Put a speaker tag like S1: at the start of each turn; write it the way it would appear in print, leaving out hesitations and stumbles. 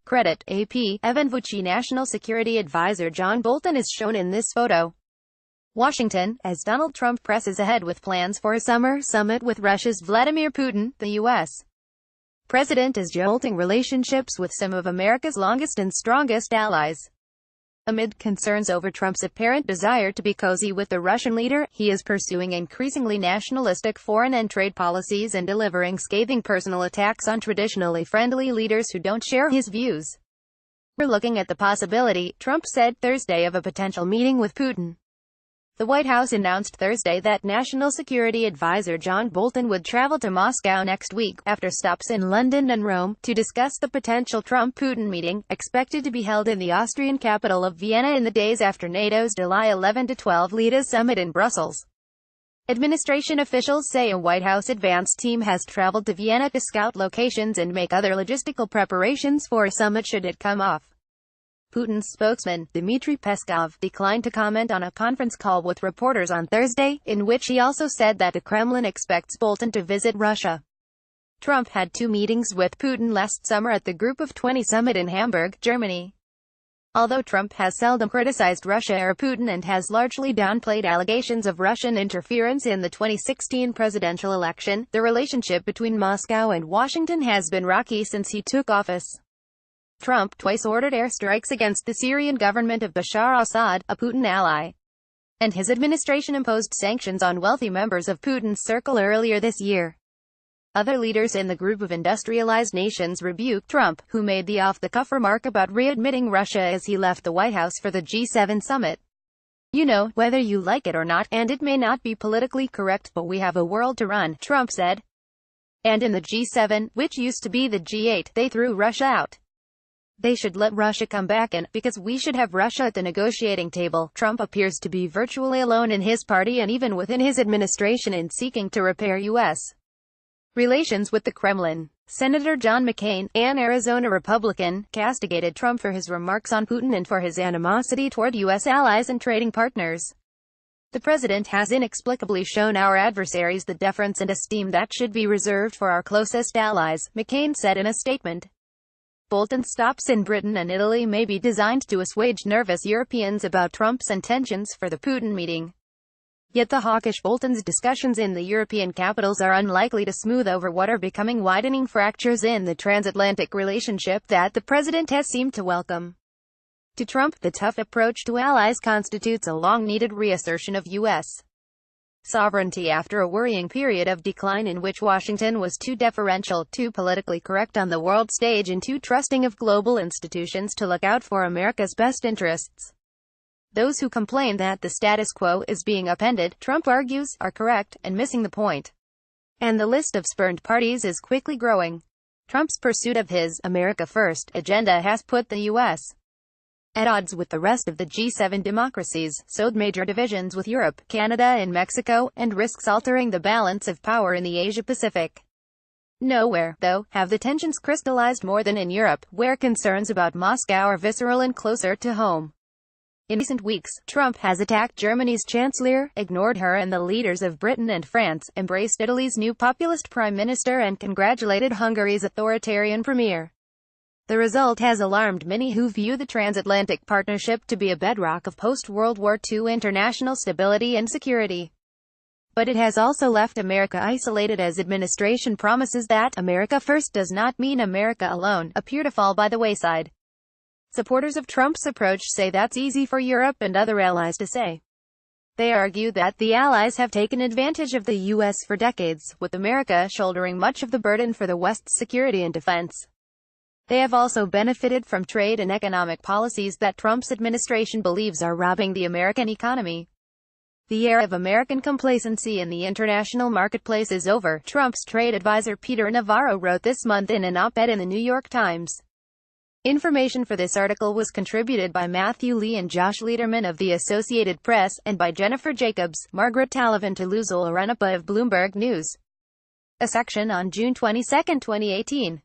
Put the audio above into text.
S1: Credit, AP, Evan Vucci. National Security Advisor John Bolton is shown in this photo. Washington, as Donald Trump presses ahead with plans for a summer summit with Russia's Vladimir Putin, the U.S. president is jolting relationships with some of America's longest and strongest allies. Amid concerns over Trump's apparent desire to be cozy with the Russian leader, he is pursuing increasingly nationalistic foreign and trade policies and delivering scathing personal attacks on traditionally friendly leaders who don't share his views. "We're looking at the possibility," Trump said Thursday, of a potential meeting with Putin. The White House announced Thursday that National Security Advisor John Bolton would travel to Moscow next week, after stops in London and Rome, to discuss the potential Trump-Putin meeting, expected to be held in the Austrian capital of Vienna in the days after NATO's July 11–12 leaders summit in Brussels. Administration officials say a White House advance team has traveled to Vienna to scout locations and make other logistical preparations for a summit should it come off. Putin's spokesman, Dmitry Peskov, declined to comment on a conference call with reporters on Thursday, in which he also said that the Kremlin expects Bolton to visit Russia. Trump had two meetings with Putin last summer at the Group of 20 summit in Hamburg, Germany. Although Trump has seldom criticized Russia or Putin and has largely downplayed allegations of Russian interference in the 2016 presidential election, the relationship between Moscow and Washington has been rocky since he took office. Trump twice ordered airstrikes against the Syrian government of Bashar Assad, a Putin ally, and his administration imposed sanctions on wealthy members of Putin's circle earlier this year. Other leaders in the group of industrialized nations rebuked Trump, who made the off-the-cuff remark about readmitting Russia as he left the White House for the G7 summit. "You know, whether you like it or not, and it may not be politically correct, but we have a world to run," Trump said. And in the G7, which used to be the G8, they threw Russia out. "They should let Russia come back in, because we should have Russia at the negotiating table." Trump appears to be virtually alone in his party and even within his administration in seeking to repair U.S. relations with the Kremlin. Senator John McCain, an Arizona Republican, castigated Trump for his remarks on Putin and for his animosity toward U.S. allies and trading partners. "The president has inexplicably shown our adversaries the deference and esteem that should be reserved for our closest allies," McCain said in a statement. Bolton's stops in Britain and Italy may be designed to assuage nervous Europeans about Trump's intentions for the Putin meeting. Yet the hawkish Bolton's discussions in the European capitals are unlikely to smooth over what are becoming widening fractures in the transatlantic relationship that the president has seemed to welcome. To Trump, the tough approach to allies constitutes a long-needed reassertion of U.S. sovereignty after a worrying period of decline in which Washington was too deferential, too politically correct on the world stage, and too trusting of global institutions to look out for America's best interests. Those who complain that the status quo is being upended, Trump argues, are correct, and missing the point. And the list of spurned parties is quickly growing. Trump's pursuit of his "America First" agenda has put the U.S. at odds with the rest of the G7 democracies, sowed major divisions with Europe, Canada and Mexico, and risks altering the balance of power in the Asia-Pacific. Nowhere, though, have the tensions crystallized more than in Europe, where concerns about Moscow are visceral and closer to home. In recent weeks, Trump has attacked Germany's chancellor, ignored her and the leaders of Britain and France, embraced Italy's new populist prime minister and congratulated Hungary's authoritarian premier. The result has alarmed many who view the transatlantic partnership to be a bedrock of post-World War II international stability and security. But it has also left America isolated, as administration promises that "America First" does not mean America alone, appear to fall by the wayside. Supporters of Trump's approach say that's easy for Europe and other allies to say. They argue that the allies have taken advantage of the U.S. for decades, with America shouldering much of the burden for the West's security and defense. They have also benefited from trade and economic policies that Trump's administration believes are robbing the American economy. The era of American complacency in the international marketplace is over, Trump's trade advisor Peter Navarro wrote this month in an op-ed in the New York Times. Information for this article was contributed by Matthew Lee and Josh Lederman of the Associated Press, and by Jennifer Jacobs, Margaret Talavin Toulouse Arenepa of Bloomberg News. A section on June 22, 2018.